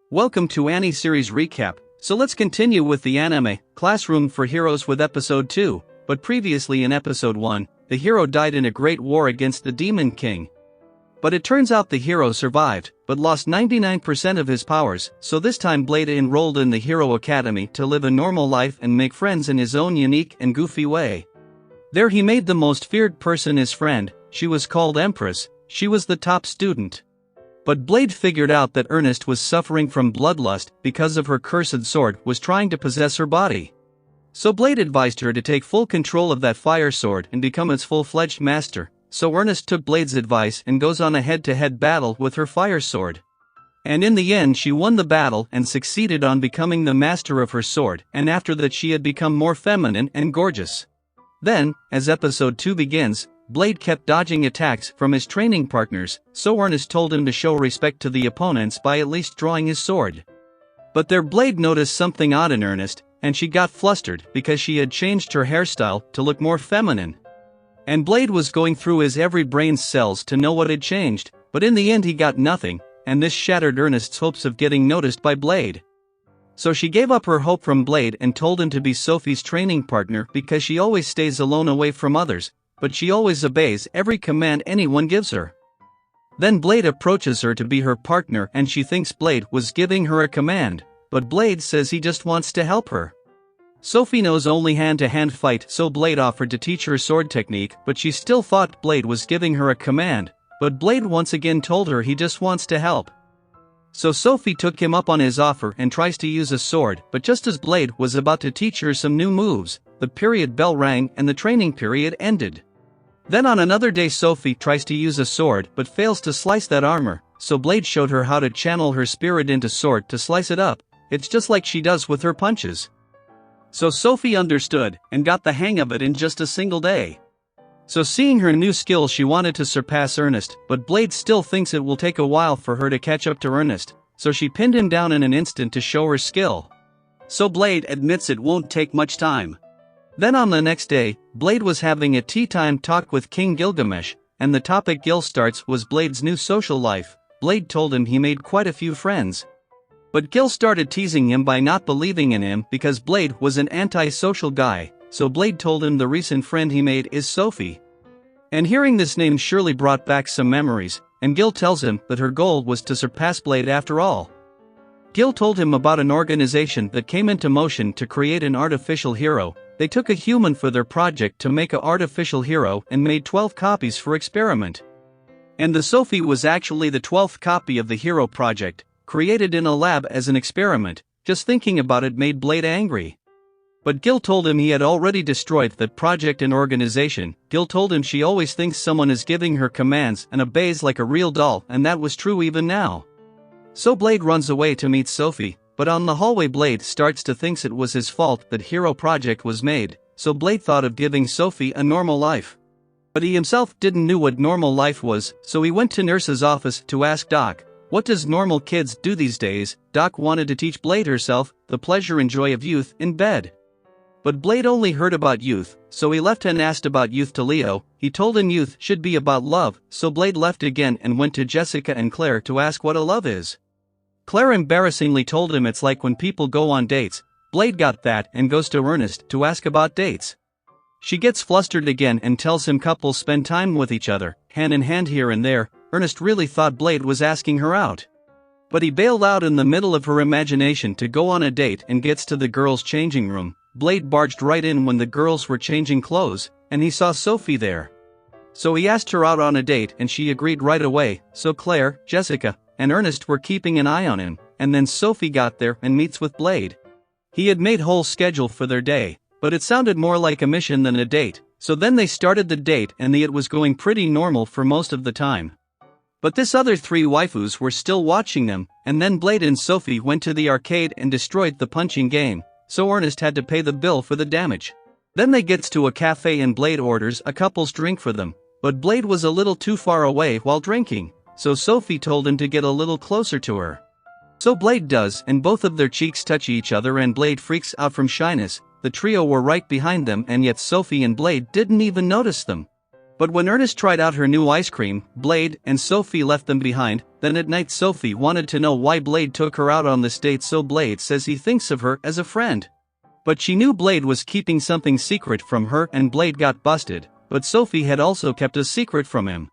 Welcome to Annie Series Recap. So let's continue with the anime, Classroom for Heroes with episode 2, but previously in episode 1, the hero died in a great war against the Demon King. But it turns out the hero survived, but lost 99% of his powers, so this time Blade enrolled in the Hero Academy to live a normal life and make friends in his own unique and goofy way. There he made the most feared person his friend. She was called Empress. She was the top student. But Blade figured out that Ernest was suffering from bloodlust because of her cursed sword was trying to possess her body. So Blade advised her to take full control of that fire sword and become its full-fledged master. So Ernest took Blade's advice and goes on a head-to-head battle with her fire sword. And in the end she won the battle and succeeded on becoming the master of her sword, and after that she had become more feminine and gorgeous. Then, as episode 2 begins, Blade kept dodging attacks from his training partners, so Ernest told him to show respect to the opponents by at least drawing his sword. But there Blade noticed something odd in Ernest, and she got flustered because she had changed her hairstyle to look more feminine. And Blade was going through his every brain cells to know what had changed, but in the end he got nothing, and this shattered Ernest's hopes of getting noticed by Blade. So she gave up her hope from Blade and told him to be Sophie's training partner because she always stays alone away from others, but she always obeys every command anyone gives her. Then Blade approaches her to be her partner and she thinks Blade was giving her a command, but Blade says he just wants to help her. Sophie knows only hand-to-hand fight, so Blade offered to teach her sword technique, but she still thought Blade was giving her a command, but Blade once again told her he just wants to help. So Sophie took him up on his offer and tries to use a sword, but just as Blade was about to teach her some new moves, the period bell rang and the training period ended. Then on another day Sophie tries to use a sword but fails to slice that armor, so Blade showed her how to channel her spirit into sword to slice it up. It's just like she does with her punches. So Sophie understood and got the hang of it in just a single day. So seeing her new skill she wanted to surpass Ernest, but Blade still thinks it will take a while for her to catch up to Ernest, so she pinned him down in an instant to show her skill. So Blade admits it won't take much time. Then on the next day, Blade was having a tea-time talk with King Gilgamesh, and the topic Gil starts was Blade's new social life. Blade told him he made quite a few friends. But Gil started teasing him by not believing in him because Blade was an anti-social guy, so Blade told him the recent friend he made is Sophie. And hearing this name surely brought back some memories, and Gil tells him that her goal was to surpass Blade after all. Gil told him about an organization that came into motion to create an artificial hero. They took a human for their project to make an artificial hero and made 12 copies for experiment. And the Sophie was actually the 12th copy of the hero project, created in a lab as an experiment. Just thinking about it made Blade angry. But Gil told him he had already destroyed that project and organization. Gil told him she always thinks someone is giving her commands and obeys like a real doll, and that was true even now. So Blade runs away to meet Sophie, but on the hallway Blade starts to think it was his fault that hero project was made, so Blade thought of giving Sophie a normal life. But he himself didn't know what normal life was, so he went to nurse's office to ask Doc, what does normal kids do these days? Doc wanted to teach Blade herself the pleasure and joy of youth in bed. But Blade only heard about youth, so he left and asked about youth to Leo. He told him youth should be about love, so Blade left again and went to Jessica and Claire to ask what a love is. Claire embarrassingly told him it's like when people go on dates. Blade got that and goes to Ernest to ask about dates. She gets flustered again and tells him couples spend time with each other, hand in hand here and there. Ernest really thought Blade was asking her out. But he bailed out in the middle of her imagination to go on a date and gets to the girls' changing room. Blade barged right in when the girls were changing clothes, and he saw Sophie there. So he asked her out on a date and she agreed right away, so Claire, Jessica, and Ernest were keeping an eye on him, and then Sophie got there and meets with Blade. He had made whole schedule for their day, but it sounded more like a mission than a date, so then they started the date and it was going pretty normal for most of the time. But this other 3 waifus were still watching them, and then Blade and Sophie went to the arcade and destroyed the punching game. So Ernest had to pay the bill for the damage. Then they gets to a cafe and Blade orders a couple's drink for them, but Blade was a little too far away while drinking, so Sophie told him to get a little closer to her. So Blade does, and both of their cheeks touch each other and Blade freaks out from shyness. The trio were right behind them and yet Sophie and Blade didn't even notice them. But when Ernest tried out her new ice cream, Blade and Sophie left them behind. Then at night Sophie wanted to know why Blade took her out on this date, so Blade says he thinks of her as a friend. But she knew Blade was keeping something secret from her and Blade got busted, but Sophie had also kept a secret from him.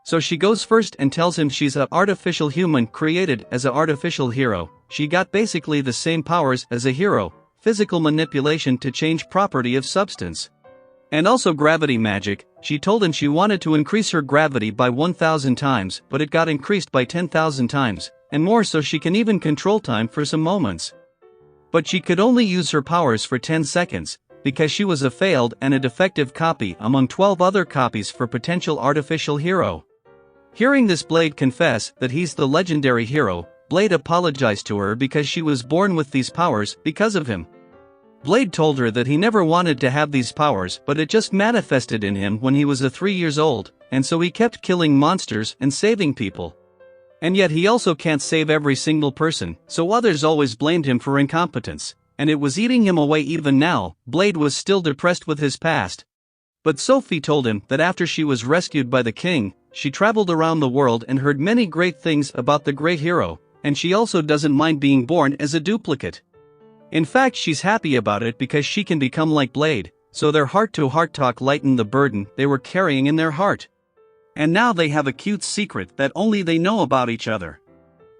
So she goes first and tells him she's an artificial human created as an artificial hero. She got basically the same powers as a hero, physical manipulation to change property of substance. And also gravity magic. She told him she wanted to increase her gravity by 1,000 times, but it got increased by 10,000 times, and more, so she can even control time for some moments. But she could only use her powers for 10 seconds, because she was a failed and a defective copy among 12 other copies for potential artificial hero. Hearing this, Blade confess that he's the legendary hero. Blade apologized to her because she was born with these powers because of him. Blade told her that he never wanted to have these powers, but it just manifested in him when he was 3 years old, and so he kept killing monsters and saving people. And yet he also can't save every single person, so others always blamed him for incompetence, and it was eating him away even now. Blade was still depressed with his past. But Sophie told him that after she was rescued by the king, she traveled around the world and heard many great things about the great hero, and she also doesn't mind being born as a duplicate. In fact, she's happy about it because she can become like Blade, so their heart-to-heart talk lightened the burden they were carrying in their heart. And now they have a cute secret that only they know about each other.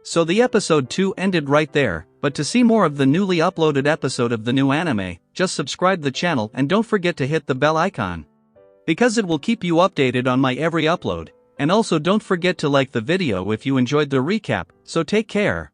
So the episode 2 ended right there, but to see more of the newly uploaded episode of the new anime, just subscribe the channel and don't forget to hit the bell icon, because it will keep you updated on my every upload, and also don't forget to like the video if you enjoyed the recap, so take care.